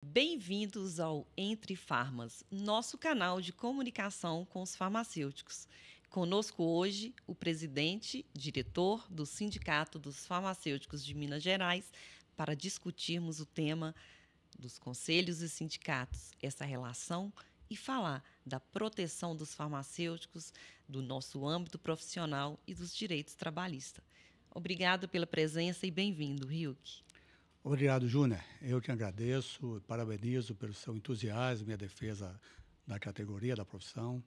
Bem-vindos ao Entre Farmas, nosso canal de comunicação com os farmacêuticos. Conosco hoje o presidente, diretor do Sindicato dos Farmacêuticos de Minas Gerais, para discutirmos o tema dos conselhos e sindicatos, essa relação e falar da proteção dos farmacêuticos, do nosso âmbito profissional e dos direitos trabalhistas. Obrigado pela presença e bem-vindo, Rilke. Obrigado, Júnior. Eu que agradeço e parabenizo pelo seu entusiasmo e a defesa da categoria, da profissão.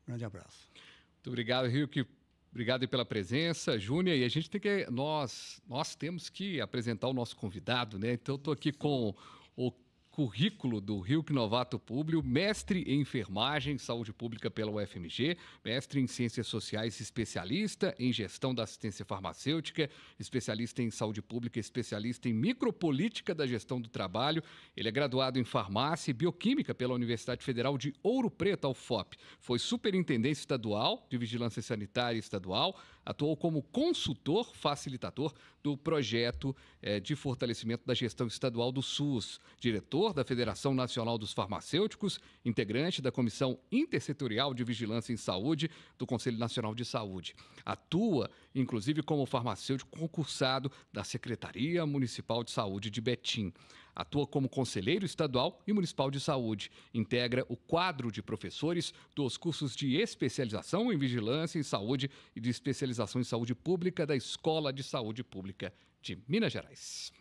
Grande abraço. Muito obrigado, Rilke. Obrigado aí pela presença, Júnior. E a gente tem que nós temos que apresentar o nosso convidado, né? Então eu estou aqui com o currículo do Rilke Novato Públio, mestre em enfermagem, saúde pública pela UFMG, mestre em ciências sociais, especialista em gestão da assistência farmacêutica, especialista em saúde pública, especialista em micropolítica da gestão do trabalho. Ele é graduado em farmácia e bioquímica pela Universidade Federal de Ouro Preto, a UFOP. Foi superintendente estadual de vigilância sanitária estadual, atuou como consultor facilitador do projeto de fortalecimento da gestão estadual do SUS, diretor da Federação Nacional dos Farmacêuticos, integrante da Comissão Intersetorial de Vigilância em Saúde do Conselho Nacional de Saúde. Atua, inclusive, como farmacêutico concursado da Secretaria Municipal de Saúde de Betim. Atua como conselheiro estadual e municipal de saúde. Integra o quadro de professores dos cursos de especialização em vigilância em saúde e de especialização em saúde pública da Escola de Saúde Pública de Minas Gerais.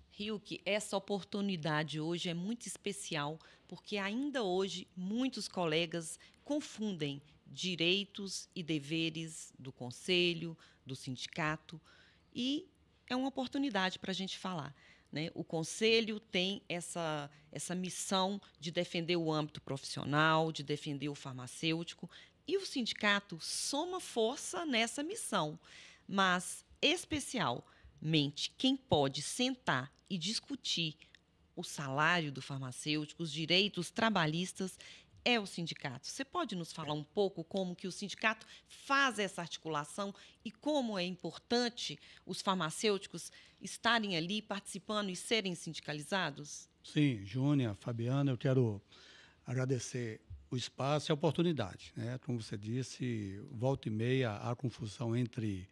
Rilke, essa oportunidade hoje é muito especial porque ainda hoje muitos colegas confundem direitos e deveres do conselho, do sindicato, e é uma oportunidade para a gente falar, né? O conselho tem essa missão de defender o âmbito profissional, de defender o farmacêutico, e o sindicato soma força nessa missão, mas especialmente quem pode sentar e discutir o salário do farmacêutico, os direitos trabalhistas, é o sindicato. Você pode nos falar um pouco como que o sindicato faz essa articulação e como é importante os farmacêuticos estarem ali participando e serem sindicalizados? Sim, Júnior, Fabiana, eu quero agradecer o espaço e a oportunidade, né? Como você disse, volta e meia há confusão entre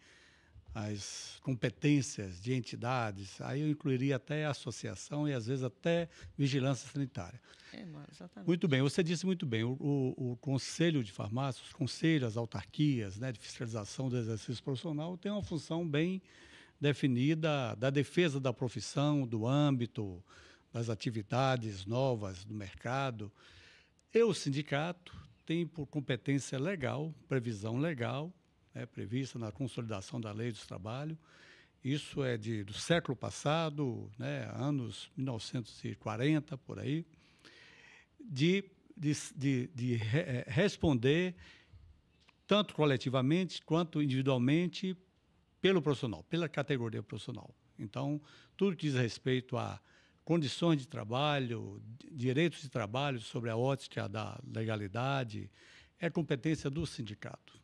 as competências de entidades, aí eu incluiria até a associação e, às vezes, até vigilância sanitária. Exatamente. Muito bem, você disse muito bem, o Conselho de Farmácia, os conselhos, as autarquias, né, de fiscalização do exercício profissional, tem uma função bem definida da defesa da profissão, do âmbito, das atividades novas do mercado. E o sindicato tem por competência legal, previsão legal, prevista na consolidação da Lei dos Trabalhos. Isso é do século passado, né, anos 1940, por aí, de responder, tanto coletivamente quanto individualmente, pelo profissional, pela categoria profissional. Então, tudo que diz respeito a condições de trabalho, direitos de trabalho, sobre a ótica da legalidade, é competência do sindicato.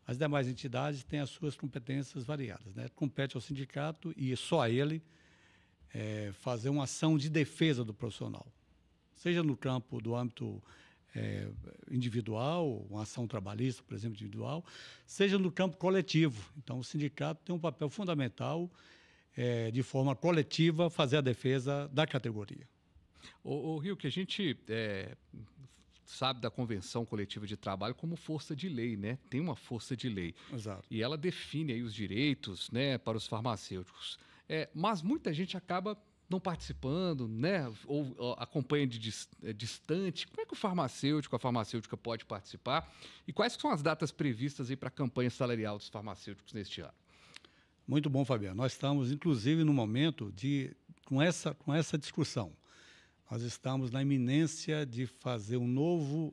As demais entidades têm as suas competências variadas, né? Compete ao sindicato e só a ele fazer uma ação de defesa do profissional, seja no campo do âmbito individual, uma ação trabalhista, por exemplo, individual, seja no campo coletivo. Então, o sindicato tem um papel fundamental, de forma coletiva, fazer a defesa da categoria. O Rilke, a gente sabe da Convenção Coletiva de Trabalho como força de lei, né? Tem uma força de lei. Exato. E ela define aí os direitos, né, para os farmacêuticos. Mas muita gente acaba não participando, né? Ou acompanha distante. Como é que o farmacêutico, a farmacêutica pode participar? E quais são as datas previstas aí para a campanha salarial dos farmacêuticos neste ano? Muito bom, Fabiano. Nós estamos, inclusive, no momento com essa discussão. Nós estamos na iminência de fazer uma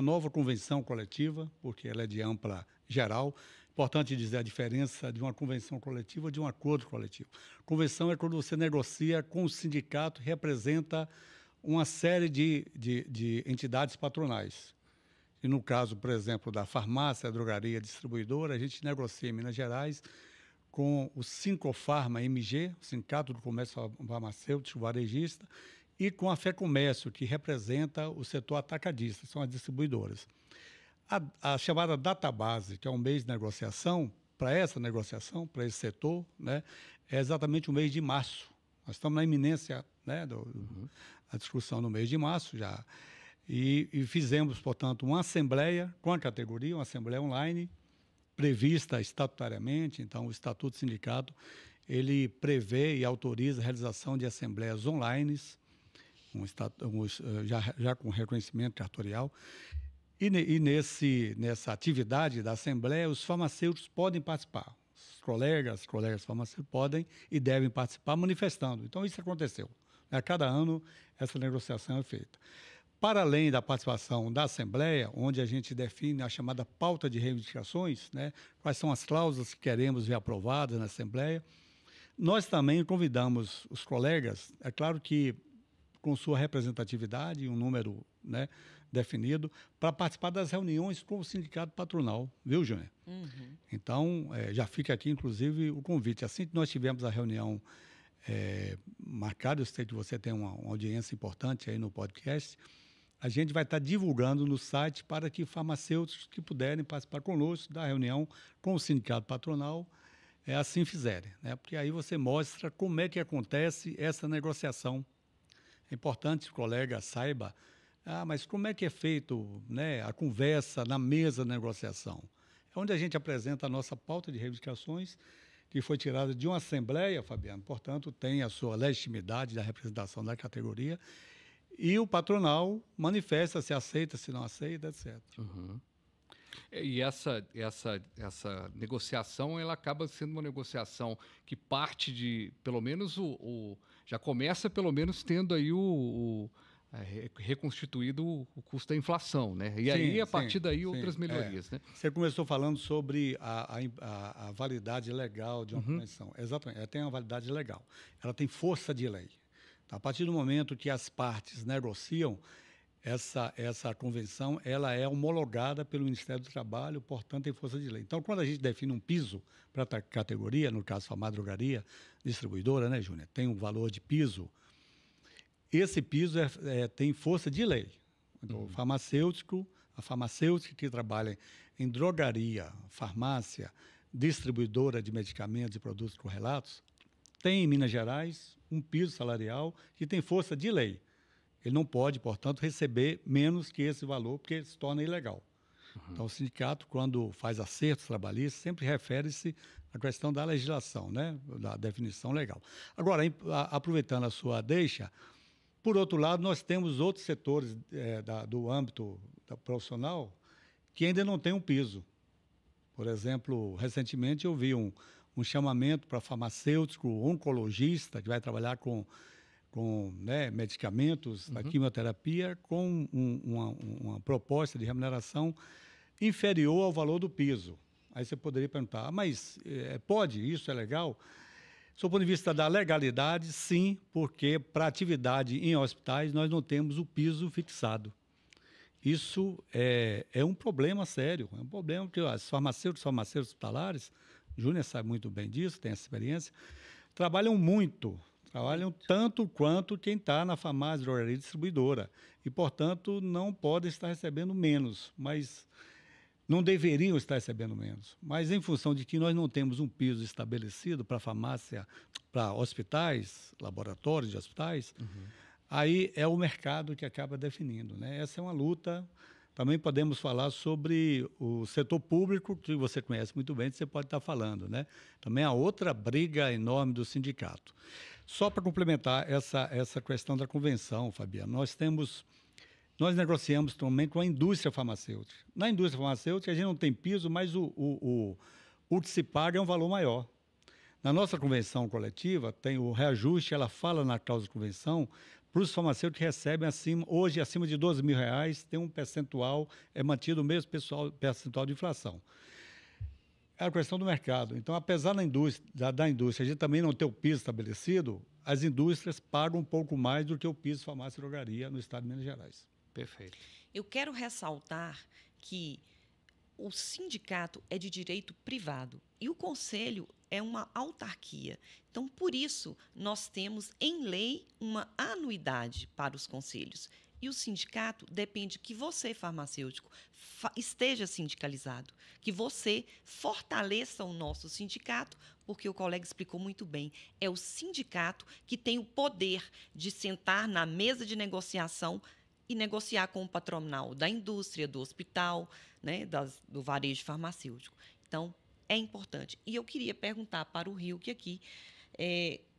nova convenção coletiva, porque ela é de ampla geral. Importante dizer a diferença de uma convenção coletiva e de um acordo coletivo. Convenção é quando você negocia com o sindicato, representa uma série de entidades patronais. E no caso, por exemplo, da farmácia, drogaria, distribuidora, a gente negocia em Minas Gerais com o Sincofarma MG, o Sindicato do Comércio Farmacêutico Varejista, e com a FEComércio, que representa o setor atacadista, são as distribuidoras. A chamada database, que é um mês de negociação, para essa negociação, para esse setor, né, é exatamente o mês de março. Nós estamos na iminência, né, da discussão no mês de março já. E fizemos, portanto, uma assembleia com a categoria, uma assembleia online, prevista estatutariamente. Então, o Estatuto do Sindicato, ele prevê e autoriza a realização de assembleias online, já com reconhecimento cartorial. E nessa atividade da Assembleia, os farmacêuticos podem participar. Os colegas farmacêuticos podem e devem participar manifestando. Então, isso aconteceu. A cada ano, essa negociação é feita. Para além da participação da Assembleia, onde a gente define a chamada pauta de reivindicações, né, quais são as cláusulas que queremos ver aprovadas na Assembleia, nós também convidamos os colegas, é claro que com sua representatividade, um número, né, definido, para participar das reuniões com o sindicato patronal, viu, Júnior? Uhum. Então, já fica aqui, inclusive, o convite. Assim que nós tivemos a reunião marcada, eu sei que você tem uma audiência importante aí no podcast, a gente vai estar divulgando no site para que farmacêuticos que puderem participar conosco da reunião com o sindicato patronal, assim fizerem, né? Porque aí você mostra como é que acontece essa negociação. É importante que o colega saiba, mas como é que é feito, né, a conversa na mesa de negociação? É onde a gente apresenta a nossa pauta de reivindicações, que foi tirada de uma assembleia, Fabiano, portanto, tem a sua legitimidade da representação da categoria, e o patronal manifesta se aceita, se não aceita, etc. Uhum. E essa negociação, ela acaba sendo uma negociação que parte de, pelo menos, já começa, pelo menos, tendo aí reconstituído o custo da inflação, né? E aí, a partir daí, outras melhorias, né? Você começou falando sobre a validade legal de uma convenção. Exatamente, ela tem uma validade legal. Ela tem força de lei. A partir do momento que as partes negociam, essa convenção ela é homologada pelo Ministério do Trabalho, portanto, tem força de lei. Então, quando a gente define um piso para a categoria, no caso, a drogaria distribuidora, né, Júnior, tem um valor de piso, esse piso tem força de lei. Então, a farmacêutica que trabalha em drogaria, farmácia, distribuidora de medicamentos e produtos correlatos, tem em Minas Gerais um piso salarial que tem força de lei. Ele não pode, portanto, receber menos que esse valor, porque se torna ilegal. Então, o sindicato, quando faz acertos trabalhistas, sempre refere-se à questão da legislação, né, da definição legal. Agora, aproveitando a sua deixa, por outro lado, nós temos outros setores do âmbito profissional que ainda não têm um piso. Por exemplo, recentemente eu vi um chamamento para farmacêutico, oncologista, que vai trabalhar com medicamentos da quimioterapia, com uma proposta de remuneração inferior ao valor do piso. Aí você poderia perguntar, mas pode? Isso é legal? Do ponto de vista da legalidade, sim, porque para atividade em hospitais nós não temos o piso fixado. Isso é um problema sério, é um problema que os farmacêuticos hospitalares, Júnior sabe muito bem disso, tem essa experiência, trabalham tanto quanto quem está na farmácia, drogaria distribuidora. E, portanto, não podem estar recebendo menos, mas não deveriam estar recebendo menos. Mas, em função de que nós não temos um piso estabelecido para farmácia, para hospitais, laboratórios de hospitais, aí é o mercado que acaba definindo, né? Essa é uma luta. Também podemos falar sobre o setor público, que você conhece muito bem, que você pode estar falando, né? Também há outra briga enorme do sindicato. Só para complementar essa questão da convenção, Fabiano, nós negociamos também com a indústria farmacêutica. Na indústria farmacêutica, a gente não tem piso, mas o que se paga é um valor maior. Na nossa convenção coletiva, tem o reajuste, ela fala na cláusula de convenção, para os farmacêuticos que recebem hoje acima de R$ 12.000, tem um percentual, é mantido o mesmo percentual de inflação. É a questão do mercado. Então, apesar da indústria a gente também não ter o piso estabelecido, as indústrias pagam um pouco mais do que o piso de farmácia e drogaria no estado de Minas Gerais. Perfeito. Eu quero ressaltar que o sindicato é de direito privado e o conselho é uma autarquia. Então, por isso, nós temos em lei uma anuidade para os conselhos. E o sindicato depende que você, farmacêutico, esteja sindicalizado, que você fortaleça o nosso sindicato, porque o colega explicou muito bem, é o sindicato que tem o poder de sentar na mesa de negociação e negociar com o patronal da indústria, do hospital, né, do varejo farmacêutico. Então, é importante. E eu queria perguntar para o Hilke aqui,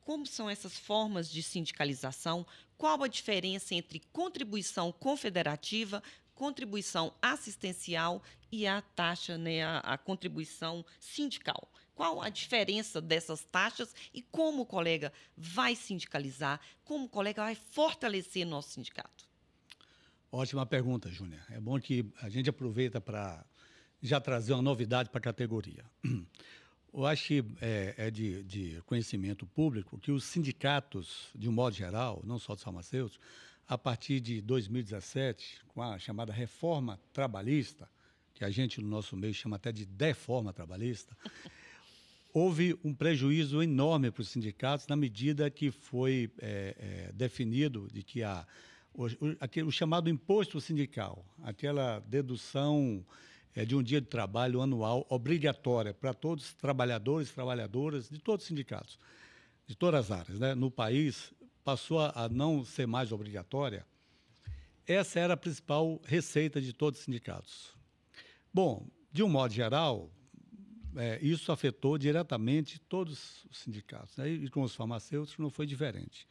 como são essas formas de sindicalização, qual a diferença entre contribuição confederativa, contribuição assistencial e a taxa, né, a contribuição sindical. Qual a diferença dessas taxas e como o colega vai sindicalizar, como o colega vai fortalecer nosso sindicato? Ótima pergunta, Júnior. É bom que a gente aproveita para já trazer uma novidade para a categoria. Eu acho que é de conhecimento público que os sindicatos, de um modo geral, não só dos farmacêuticos, a partir de 2017, com a chamada reforma trabalhista, que a gente no nosso meio chama até de deforma trabalhista, houve um prejuízo enorme para os sindicatos na medida que foi definido de que o chamado imposto sindical, aquela dedução de um dia de trabalho anual obrigatória para todos os trabalhadores e trabalhadoras de todos os sindicatos, de todas as áreas, né, no país, passou a não ser mais obrigatória. Essa era a principal receita de todos os sindicatos. Bom, de um modo geral, isso afetou diretamente todos os sindicatos, né, e com os farmacêuticos não foi diferente.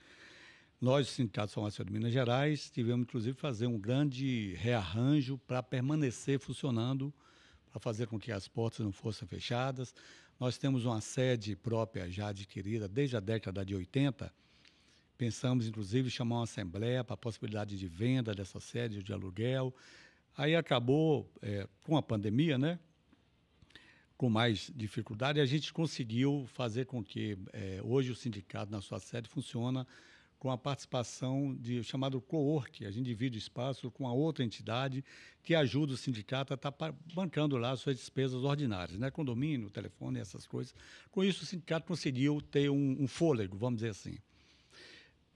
Nós, os sindicatos farmacêuticos de Minas Gerais, tivemos, inclusive, fazer um grande rearranjo para permanecer funcionando, para fazer com que as portas não fossem fechadas. Nós temos uma sede própria já adquirida desde a década de 80. Pensamos, inclusive, em chamar uma assembleia para a possibilidade de venda dessa sede de aluguel. Aí acabou, com a pandemia, né, com mais dificuldade, a gente conseguiu fazer com que hoje o sindicato, na sua sede, funciona com a participação de chamado co-work. A gente divide o espaço com a outra entidade que ajuda o sindicato a estar bancando lá as suas despesas ordinárias, né? Condomínio, telefone, essas coisas. Com isso, o sindicato conseguiu ter um fôlego, vamos dizer assim.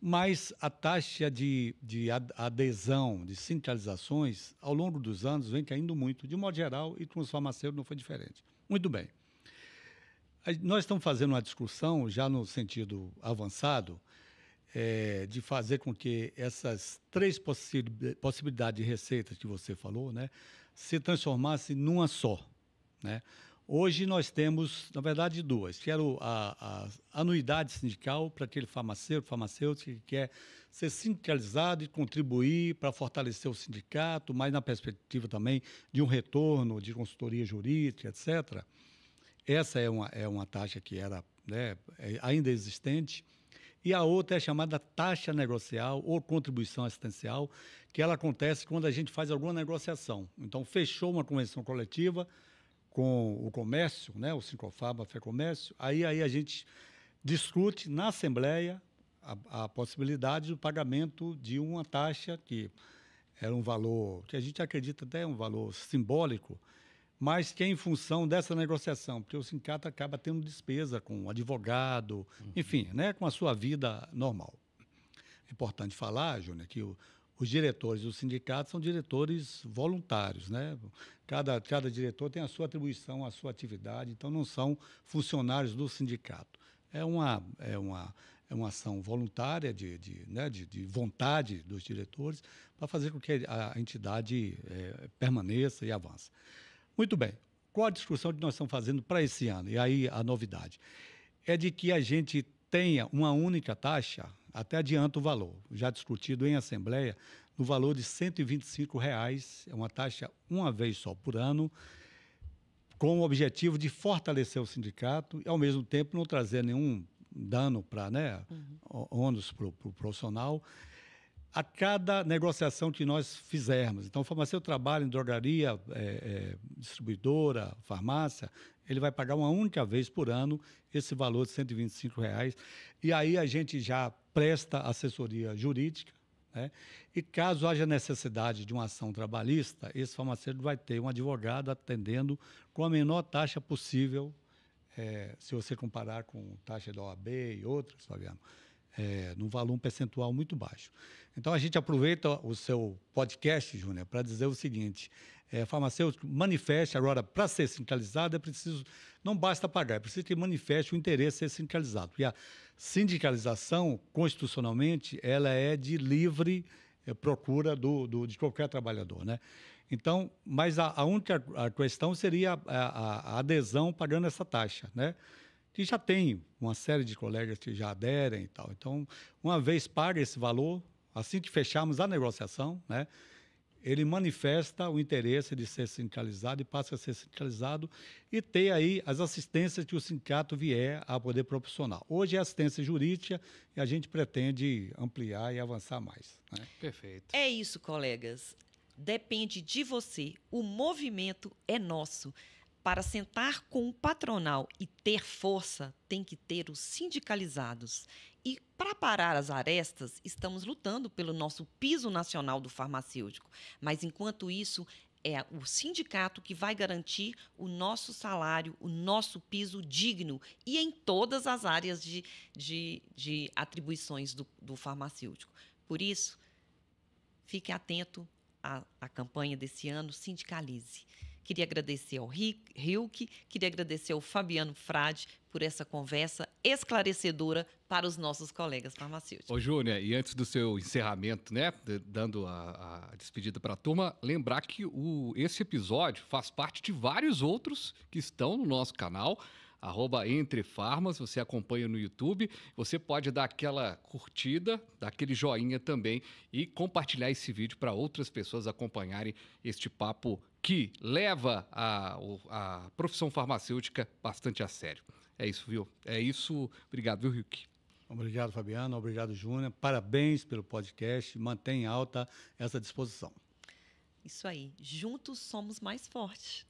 Mas a taxa de adesão, de sindicalizações, ao longo dos anos, vem caindo muito, de modo geral, e com os farmacêuticos não foi diferente. Muito bem. Nós estamos fazendo uma discussão, já no sentido avançado, de fazer com que essas três possibilidades de receitas que você falou, né, se transformassem numa só, né? Hoje nós temos, na verdade, duas, que era a anuidade sindical para aquele farmacêutico que quer ser sindicalizado e contribuir para fortalecer o sindicato, mas na perspectiva também de um retorno de consultoria jurídica, etc. Essa é uma taxa que era, né, ainda existente. E a outra é a chamada taxa negocial ou contribuição assistencial, que ela acontece quando a gente faz alguma negociação. Então, fechou uma convenção coletiva com o comércio, né, o Sincofab, a FEComércio, aí a gente discute na Assembleia a possibilidade do pagamento de uma taxa que era um valor, que a gente acredita até um valor simbólico, mas que é em função dessa negociação, porque o sindicato acaba tendo despesa com advogado, enfim, né, com a sua vida normal. É importante falar, Júnior, que os diretores do sindicato são diretores voluntários, né? Cada diretor tem a sua atribuição, a sua atividade, então não são funcionários do sindicato. É uma ação voluntária de vontade dos diretores para fazer com que a entidade permaneça e avance. Muito bem. Qual a discussão que nós estamos fazendo para esse ano? E aí a novidade é de que a gente tenha uma única taxa, até adianta o valor, já discutido em Assembleia, no valor de R$ 125, é uma taxa uma vez só por ano, com o objetivo de fortalecer o sindicato e, ao mesmo tempo, não trazer nenhum dano para, né, ônus para o profissional, a cada negociação que nós fizermos. Então, o farmacêutico trabalha em drogaria, distribuidora, farmácia, ele vai pagar uma única vez por ano esse valor de R$ 125. E aí a gente já presta assessoria jurídica, né? E caso haja necessidade de uma ação trabalhista, esse farmacêutico vai ter um advogado atendendo com a menor taxa possível, se você comparar com taxa da OAB e outras, Fabiano, num valor, um percentual muito baixo. Então, a gente aproveita o seu podcast, Júnior, para dizer o seguinte: farmacêutico, manifeste. Agora, para ser sindicalizado, não basta pagar, é preciso que manifeste o interesse de ser sindicalizado. E a sindicalização, constitucionalmente, ela é de livre procura de qualquer trabalhador, né? Então, mas a única questão seria a adesão pagando essa taxa, né? Que já tem uma série de colegas que já aderem e tal. Então, uma vez paga esse valor, assim que fecharmos a negociação, né, ele manifesta o interesse de ser sindicalizado e passa a ser sindicalizado e ter aí as assistências que o sindicato vier a poder proporcionar. Hoje é assistência jurídica e a gente pretende ampliar e avançar mais, né? Perfeito. É isso, colegas. Depende de você. O movimento é nosso. Para sentar com o patronal e ter força, tem que ter os sindicalizados. E para parar as arestas, estamos lutando pelo nosso piso nacional do farmacêutico. Mas, enquanto isso, é o sindicato que vai garantir o nosso salário, o nosso piso digno e em todas as áreas de atribuições do farmacêutico. Por isso, fique atento à campanha desse ano, sindicalize. Queria agradecer ao Hilke, queria agradecer ao Fabiano Frade por essa conversa esclarecedora para os nossos colegas farmacêuticos. Ô, Júnior, e antes do seu encerramento, né, dando a despedida para a turma, lembrar que esse episódio faz parte de vários outros que estão no nosso canal, @entrefarmas, você acompanha no YouTube, você pode dar aquela curtida, dar aquele joinha também e compartilhar esse vídeo para outras pessoas acompanharem este papo que leva a profissão farmacêutica bastante a sério. É isso, viu? É isso. Obrigado, viu, Hilke? Obrigado, Fabiano. Obrigado, Júnior. Parabéns pelo podcast. Mantém alta essa disposição. Isso aí. Juntos somos mais fortes.